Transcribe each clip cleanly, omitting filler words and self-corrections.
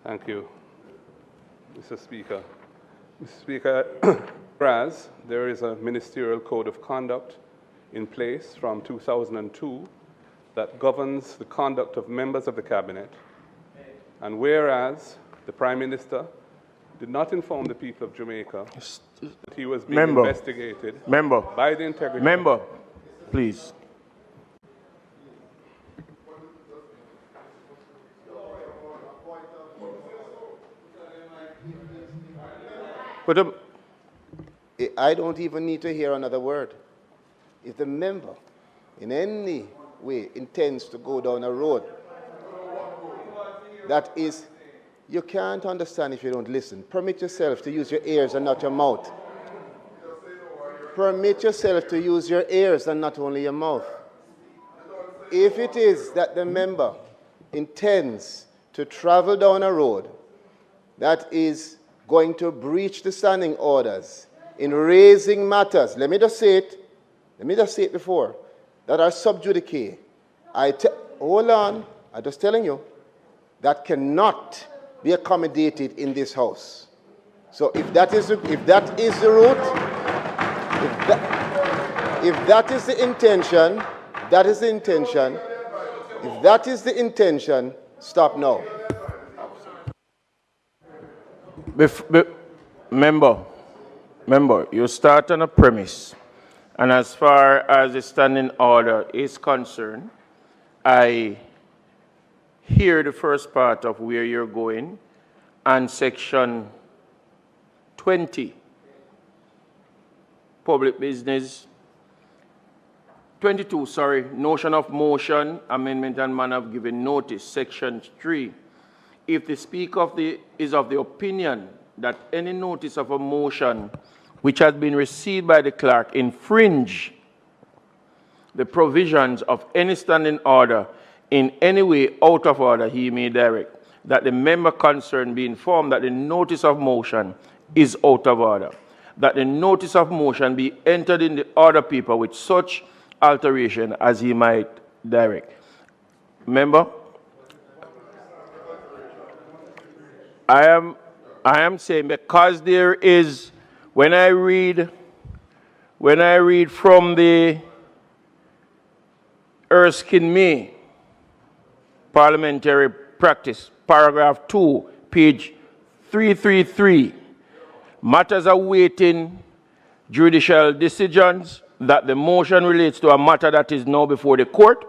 Thank you, Mr. Speaker. Mr. Speaker, whereas there is a ministerial code of conduct in place from 2002 that governs the conduct of members of the cabinet, and whereas the Prime Minister did not inform the people of Jamaica that he was being investigated by the integrity... Member, please. But I don't even need to hear another word. If the member in any way intends to go down a road that is, you can't understand if you don't listen. Permit yourself to use your ears and not your mouth. Permit yourself to use your ears and not only your mouth. If it is that the member intends to travel down a road that is going to breach the standing orders in raising matters, let me just say it before, that are sub judice. Hold on, I'm just telling you, that cannot be accommodated in this House. So if that is the route, if that is the intention, stop now. Member, you start on a premise, and as far as the standing order is concerned, I hear the first part of where you're going, and section 20, public business, 22, sorry, notion of motion, amendment and manner of giving notice, section 3. If the speaker is of the opinion that any notice of a motion which has been received by the clerk infringe the provisions of any standing order in any way out of order, he may direct that the member concerned be informed that the notice of motion is out of order, that the notice of motion be entered in the order paper with such alteration as he might direct. Member, I am saying, because there is, when I read from the Erskine May Parliamentary Practice, paragraph 2, page 333, matters awaiting judicial decisions, that the motion relates to a matter that is now before the court,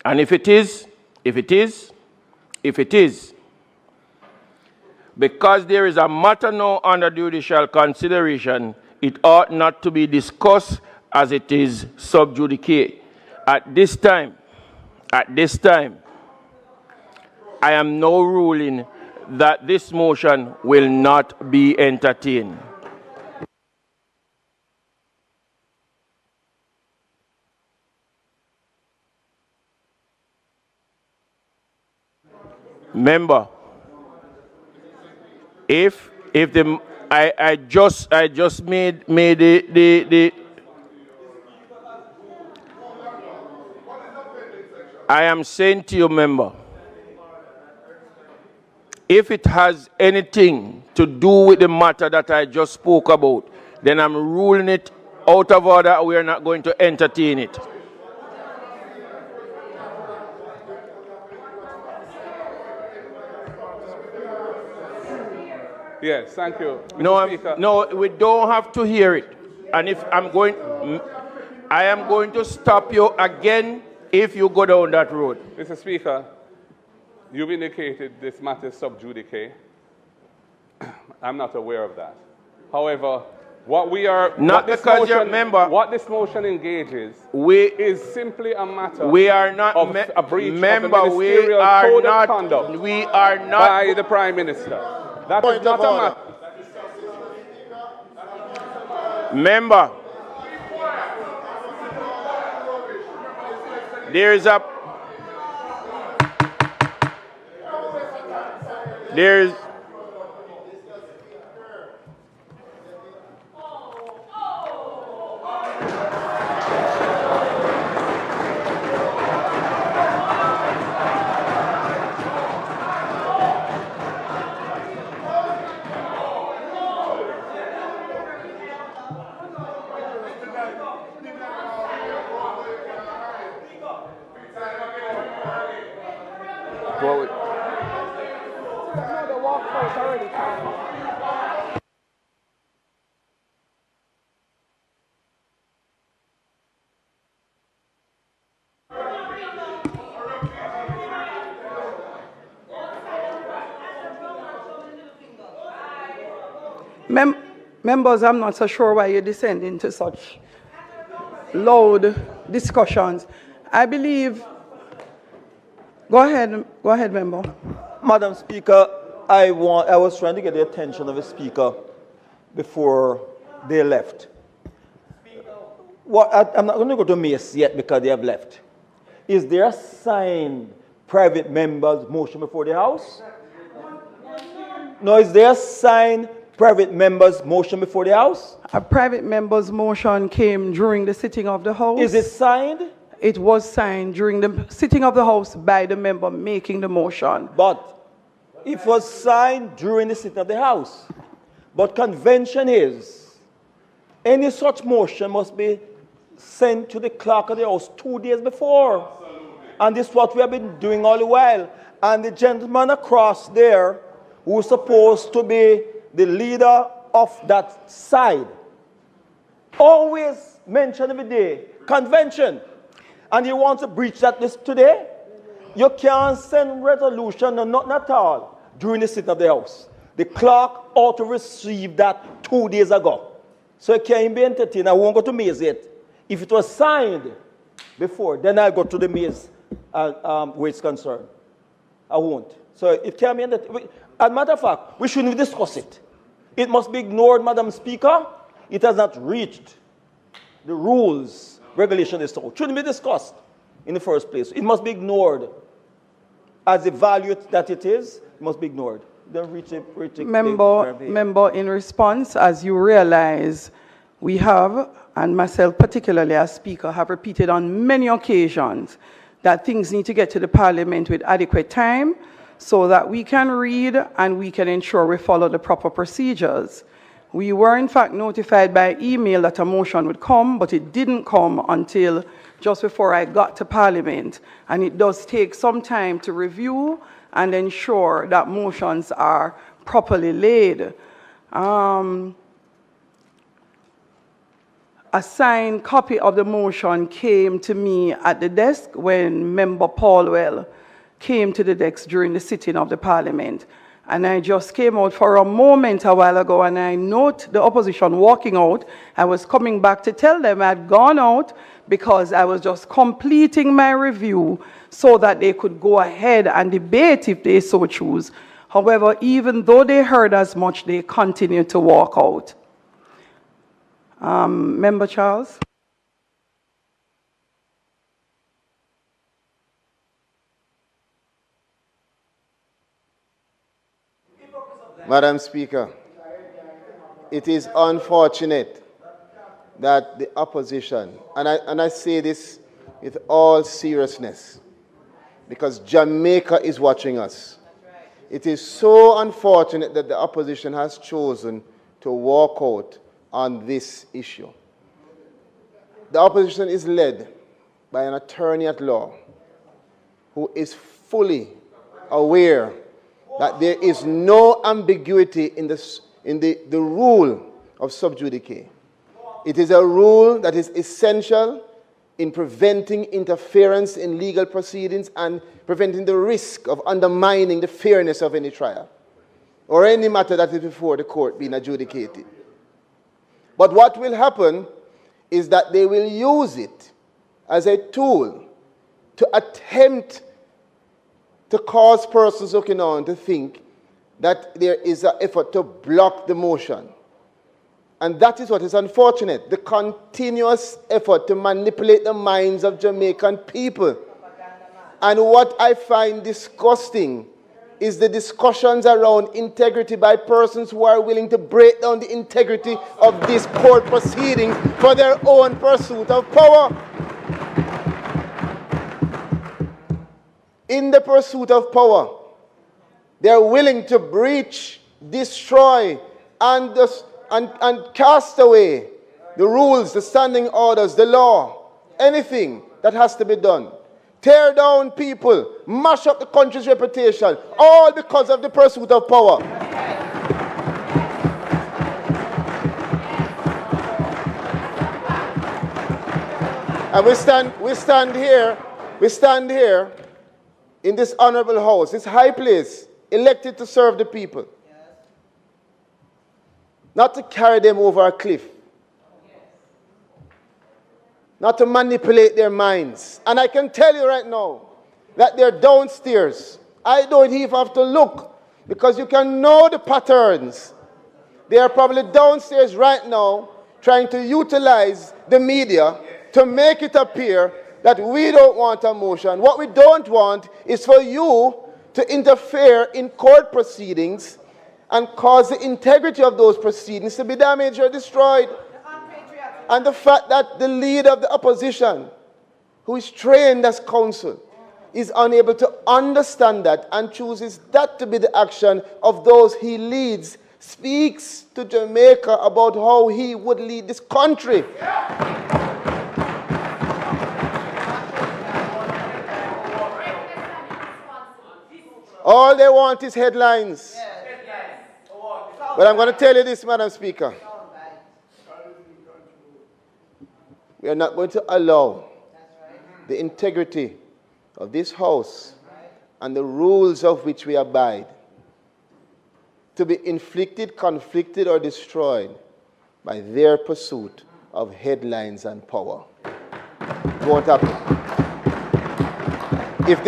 and if it is, because there is a matter now under judicial consideration, it ought not to be discussed as it is sub judice. At this time, I am now ruling that this motion will not be entertained. Member, if the I just made the I am saying to you, member, if it has anything to do with the matter that I just spoke about, then I'm ruling it out of order. We are not going to entertain it. Yes, thank you. No, we don't have to hear it. And if I am going to stop you again if you go down that road. Mr. Speaker, you've indicated this matter is sub judice. I'm not aware of that. However, what this motion engages is simply a matter of a breach of the ministerial code of conduct by the Prime Minister. That is not a matter. Member, there's Go with- No, they walked out already. Members, I'm not so sure why you descend into such loud discussions. I believe. Go ahead, member. Madam Speaker, I was trying to get the attention of the Speaker before they left. I'm not going to go to Mace yet because they have left. Is there a signed private member's motion before the House? No, is there a signed private member's motion before the House? A private member's motion came during the sitting of the House. Is it signed? It was signed during the sitting of the House by the member making the motion. But it was signed during the sitting of the House. But convention is, any such motion must be sent to the clerk of the House 2 days before. Absolutely. And this is what we have been doing all the while. And the gentleman across there, who is supposed to be the leader of that side, always mention every day, convention. And you want to breach that list today? You can't send resolution or nothing at all during the sitting of the House. The clerk ought to receive that 2 days ago. So it can't be entertained. I won't go to Maze yet. If it was signed before, then I'll go to the Maze where it's concerned. I won't. So it can't be entertained. As a matter of fact, we shouldn't discuss it. It must be ignored, Madam Speaker. It has not reached the rules, regulation is so. Shouldn't be discussed in the first place. It must be ignored. As the value that it is, it must be ignored. Don't reach it. Member, in response, as you realize, we have, and myself particularly as Speaker, have repeated on many occasions that things need to get to the Parliament with adequate time so that we can read and we can ensure we follow the proper procedures. We were in fact notified by email that a motion would come, but it didn't come until just before I got to Parliament. And it does take some time to review and ensure that motions are properly laid. A signed copy of the motion came to me at the desk when Member Paulwell came to the desk during the sitting of the Parliament. And I just came out for a moment a while ago, and I note the opposition walking out. I was coming back to tell them I'd gone out because I was just completing my review so that they could go ahead and debate if they so choose. However, even though they heard as much, they continued to walk out. Member Charles? Madam Speaker, it is unfortunate that the opposition, and I say this with all seriousness, because Jamaica is watching us. It is so unfortunate that the opposition has chosen to walk out on this issue. The opposition is led by an attorney at law who is fully aware that there is no ambiguity in the rule of sub judice. It is a rule that is essential in preventing interference in legal proceedings and preventing the risk of undermining the fairness of any trial or any matter that is before the court being adjudicated. But what will happen is that they will use it as a tool to attempt to cause persons looking on to think that there is an effort to block the motion. And that is what is unfortunate, the continuous effort to manipulate the minds of Jamaican people. And what I find disgusting is the discussions around integrity by persons who are willing to break down the integrity of this court proceeding for their own pursuit of power. In the pursuit of power, they are willing to breach, destroy, and cast away the rules, the standing orders, the law, anything that has to be done tear down people, mash up the country's reputation, all because of the pursuit of power. And we stand here in this honorable house, this high place, elected to serve the people. Not to carry them over a cliff. Not to manipulate their minds. And I can tell you right now that they're downstairs. I don't even have to look because you can know the patterns. They are probably downstairs right now trying to utilize the media to make it appear that we don't want a motion. What we don't want is for you to interfere in court proceedings and cause the integrity of those proceedings to be damaged or destroyed. And the fact that the leader of the opposition, who is trained as counsel, is unable to understand that and chooses that to be the action of those he leads, speaks to Jamaica about how he would lead this country. All they want is headlines. But I'm going to tell you this, Madam Speaker. We are not going to allow the integrity of this House and the rules of which we abide to be inflicted, conflicted, or destroyed by their pursuit of headlines and power. It won't happen. If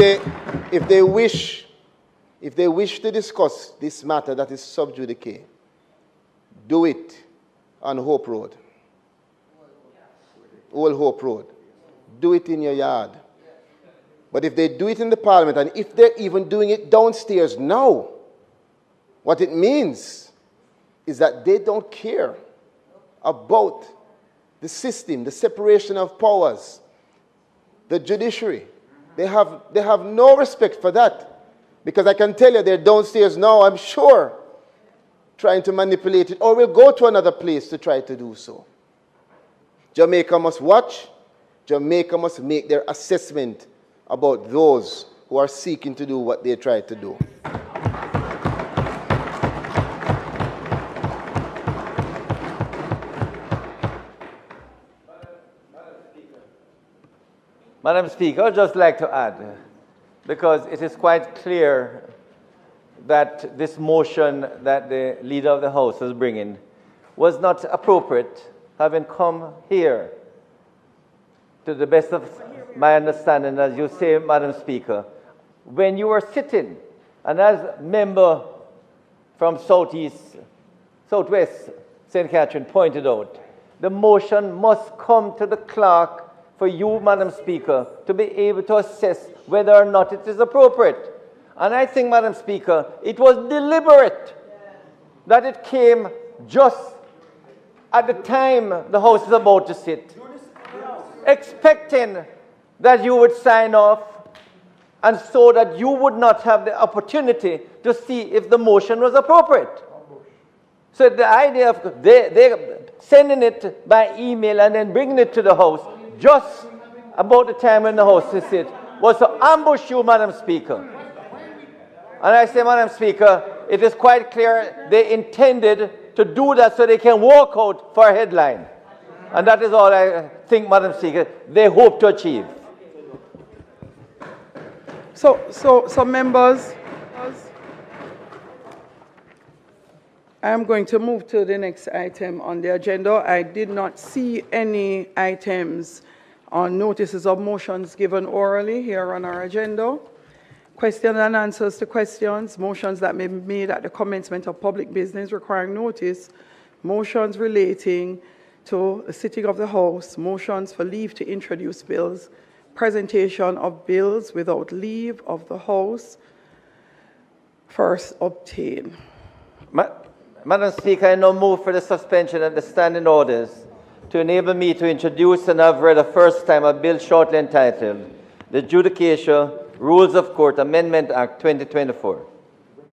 they wish to discuss this matter that is sub judice, do it on Hope Road. Old Hope Road. Do it in your yard. But if they do it in the Parliament, and if they're even doing it downstairs now, what it means is that they don't care about the system, the separation of powers, the judiciary. They have no respect for that. Because I can tell you they're downstairs now, I'm sure, trying to manipulate it, or will go to another place to try to do so. Jamaica must watch. Jamaica must make their assessment about those who are seeking to do what they try to do. Madam Speaker, I'd just like to add, because it is quite clear that this motion that the Leader of the House is bringing was not appropriate, having come here, to the best of my understanding, as you say, Madam Speaker, when you were sitting, and as member from Southwest St. Catherine pointed out, the motion must come to the clerk for you, Madam Speaker, to be able to assess whether or not it is appropriate. And I think, Madam Speaker, it was deliberate that it came just at the time the House is about to sit, expecting that you would sign off, and so that you would not have the opportunity to see if the motion was appropriate. So the idea of they sending it by email and then bringing it to the House just about the time when the House is sit was to ambush you, Madam Speaker. And I say, Madam Speaker, it is quite clear they intended to do that so they can walk out for a headline. And that is all I think, Madam Speaker, they hope to achieve. So members, I am going to move to the next item on the agenda. I did not see any items on notices of motions given orally here on our agenda. Questions and answers to questions, motions that may be made at the commencement of public business requiring notice, motions relating to the sitting of the House, motions for leave to introduce bills, presentation of bills without leave of the House, first obtained. Madam Speaker, I now move for the suspension of the standing orders to enable me to introduce and have read a first time a bill shortly entitled the Judicature Rules of Court Amendment Act 2024.